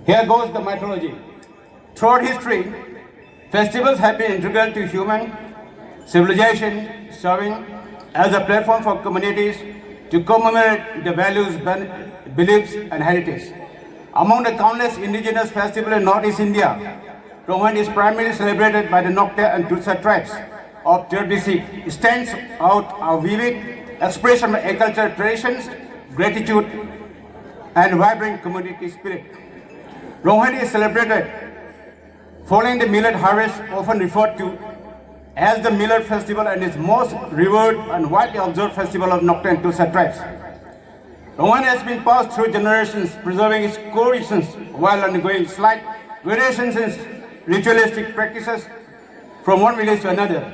Here goes the mythology. Throughout history, festivals have been integral to human civilization, serving as a platform for communities to commemorate the values, beliefs, and heritage. Among the countless indigenous festivals in Northeast India, Rohan is primarily celebrated by the Nokta and Tutsa tribes of Tirbisi. It stands out a vivid expression of agricultural traditions, gratitude, and vibrant community spirit. Rohan is celebrated following the millet harvest, often referred to as the Millet Festival, and is most revered and widely observed festival of Nokta and Tutsa tribes. Rohan has been passed through generations, preserving its core essence while undergoing slight variations in ritualistic practices from one village to another.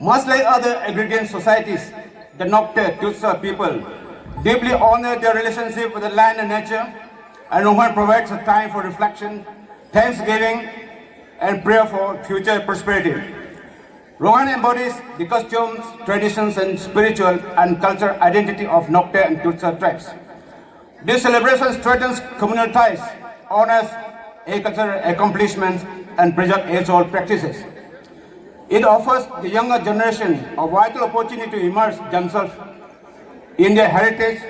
Much like other agrarian societies, the Nokta Tutsa people deeply honor their relationship with the land and nature, and Rohan provides a time for reflection, thanksgiving, and prayer for future prosperity. Rohan embodies the customs, traditions, and spiritual and cultural identity of Nokta and Tutsa tribes. This celebration strengthens communal ties, honors agricultural accomplishments, and preserves age-old practices. It offers the younger generation a vital opportunity to immerse themselves in their heritage,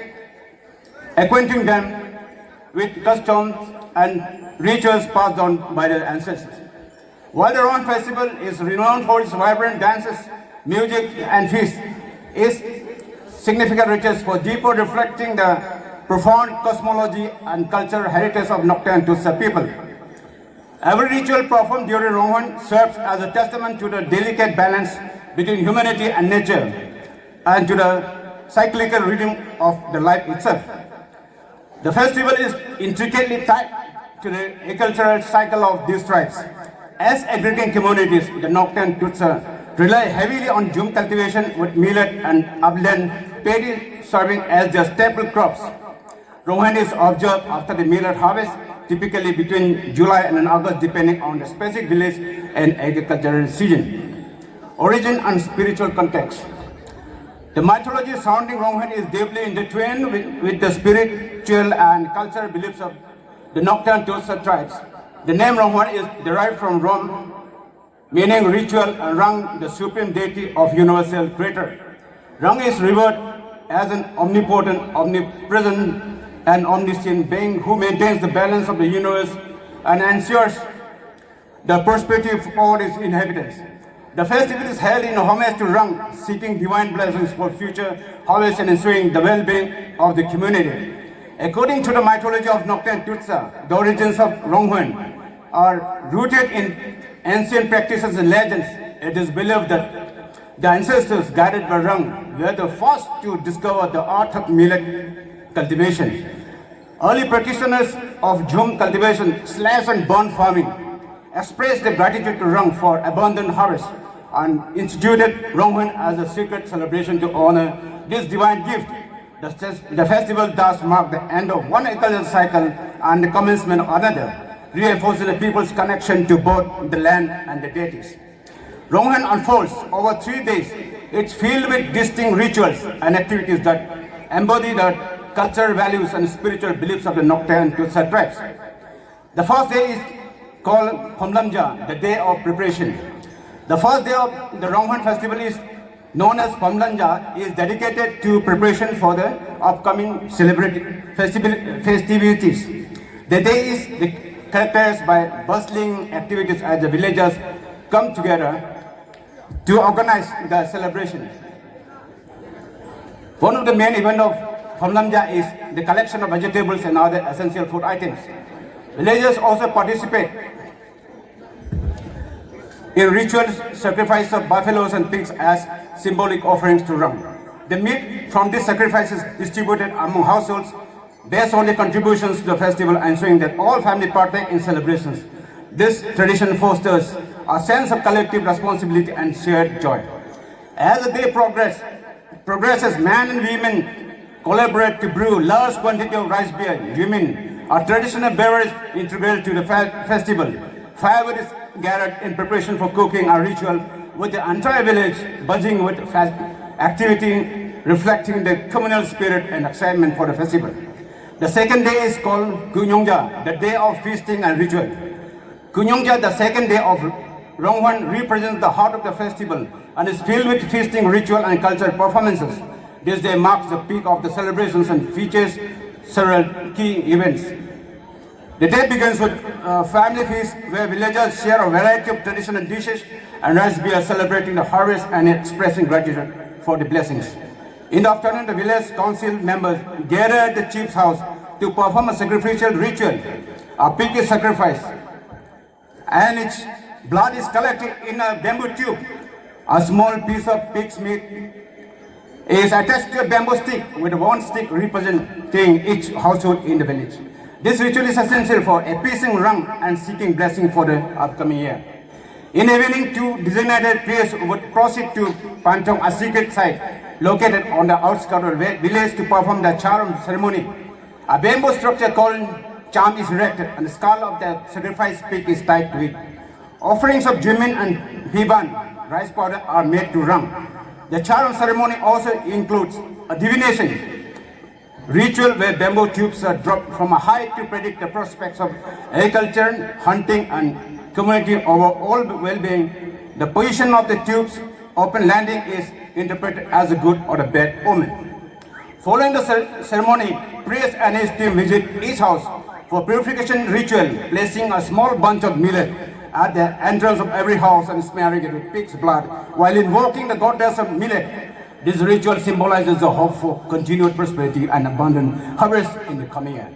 acquainting them with customs and rituals passed on by their ancestors. While the Rohan festival is renowned for its vibrant dances, music, and feasts, its significant riches for deeper reflecting the profound cosmology and cultural heritage of Nokta and Tutsa people. Every ritual performed during Rohan serves as a testament to the delicate balance between humanity and nature, and to the cyclical rhythm of the life itself. The festival is intricately tied to the agricultural cycle of these tribes. As agrarian communities, the Nokta and Tutsa rely heavily on jhum cultivation, with millet and upland paddy serving as their staple crops. Rohan is observed after the millet harvest, typically between July and August, depending on the specific village and agricultural season. Origin and spiritual context. The mythology surrounding Rohan is deeply intertwined with the spiritual and cultural beliefs of the Nokta and Tutsa tribes. The name Rohan is derived from Rom, meaning ritual, and Rang, the supreme deity of universal creator. Rang is revered as an omnipotent, omnipresent, and omniscient being who maintains the balance of the universe and ensures the prosperity of all its inhabitants. The festival is held in homage to Rang, seeking divine blessings for future harvests and ensuring the well-being of the community. According to the mythology of Nokta and Tutsa, the origins of Rohan are rooted in ancient practices and legends. It is believed that the ancestors guided by Rang were the first to discover the art of millet cultivation. Early practitioners of jhum cultivation, slash and burn farming expressed their gratitude to Rang for abundant harvest and instituted Rohan as a sacred celebration to honor this divine gift. The festival thus marked the end of one agricultural cycle and the commencement of another, reinforcing the people's connection to both the land and the deities. Rohan unfolds over 3 days. It's filled with distinct rituals and activities that embody the cultural values and spiritual beliefs of the Nokta and Tutsa tribes. The first day is called Phomlamja, the day of preparation. The first day of the Rohan festival is known as Phomlanja, is dedicated to preparation for the upcoming festivities. The day is characterized by bustling activities as the villagers come together to organize the celebration. One of the main events of Phomlamja is the collection of vegetables and other essential food items. Villagers also participate in ritual sacrifice of buffaloes and pigs as symbolic offerings to Rang. The meat from these sacrifices is distributed among households based on the contributions to the festival, ensuring that all family partake in celebrations. This tradition fosters a sense of collective responsibility and shared joy. As the day progresses, men and women collaborate to brew large quantity of rice beer. Women, a traditional beverage integral to the festival. Firewood is gathered in preparation for cooking a ritual, with the entire village buzzing with activity, reflecting the communal spirit and excitement for the festival. The second day is called Kunyongja, the day of feasting and ritual. Kunyongja, the second day of Rongwan, represents the heart of the festival and is filled with feasting, ritual and cultural performances. This day marks the peak of the celebrations and features several key events. The day begins with family feast where villagers share a variety of traditional dishes and rice beer celebrating the harvest and expressing gratitude for the blessings. In the afternoon, the village council members gather at the chief's house to perform a sacrificial ritual, a pig is sacrificed, and its blood is collected in a bamboo tube. A small piece of pig's meat is attached to a bamboo stick with one stick representing each household in the village. This ritual is essential for appeasing Rang and seeking blessing for the upcoming year. In the evening, two designated priests would proceed to Pantong, a secret site located on the outskirts of the village to perform the charm ceremony. A bamboo structure called charm is erected and the skull of the sacrificed pig is tied to it. Offerings of jimin and biban, rice powder, are made to Rang. The charm ceremony also includes a divination ritual where bamboo tubes are dropped from a height to predict the prospects of agriculture, hunting and community overall well-being. The position of the tubes open landing is interpreted as a good or a bad omen. Following the ceremony, priest and his team visit each house for purification ritual, placing a small bunch of millet at the entrance of every house and smearing it with pig's blood while invoking the goddess of millet. This ritual symbolizes the hope for continued prosperity and abundant harvest in the coming year.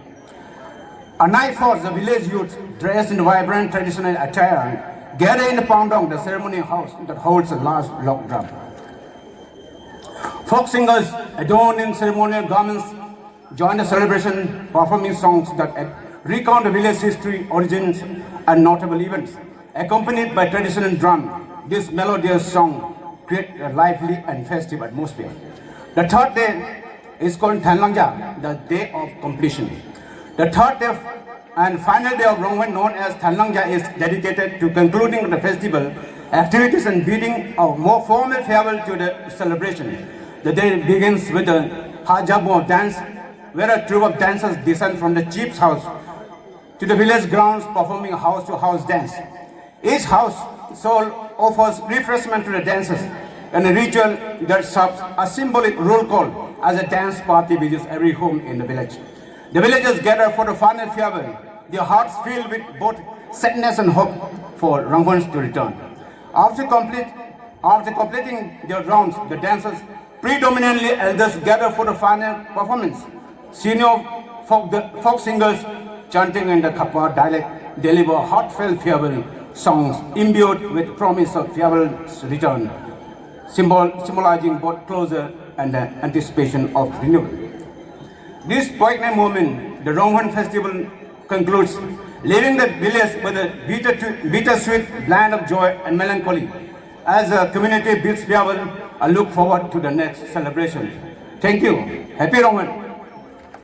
At night falls, the village youths dressed in vibrant traditional attire gather in the Pandong, the ceremony house that holds a large log drum. Folk singers adorned in ceremonial garments join the celebration, performing songs that recount the village history, origins, and notable events. Accompanied by traditional drum, this melodious song creates a lively and festive atmosphere. The third day is called Thanlangja, the day of completion. The third day and final day of Rongwan, known as Thanlangja, is dedicated to concluding the festival activities and bidding a more formal farewell to the celebration. The day begins with the Hajabo dance, where a troupe of dancers descend from the chief's house to the village grounds performing a house-to-house dance. Each house soul offers refreshment to the dancers and a ritual that serves a symbolic roll call as a dance party visits every home in the village. The villagers gather for the final farewell, their hearts filled with both sadness and hope for Rangwans to return. After completing their rounds, the dancers, predominantly elders, gather for the final performance. Senior folk singers chanting in the Khapa dialect deliver heartfelt farewell songs imbued with promise of farewell's return, symbolizing both closure and the anticipation of renewal. This poignant moment, the Rongwan festival concludes, leaving the village with a bittersweet blend of joy and melancholy. As the community bids farewell, I look forward to the next celebration. Thank you. Happy Rongwan.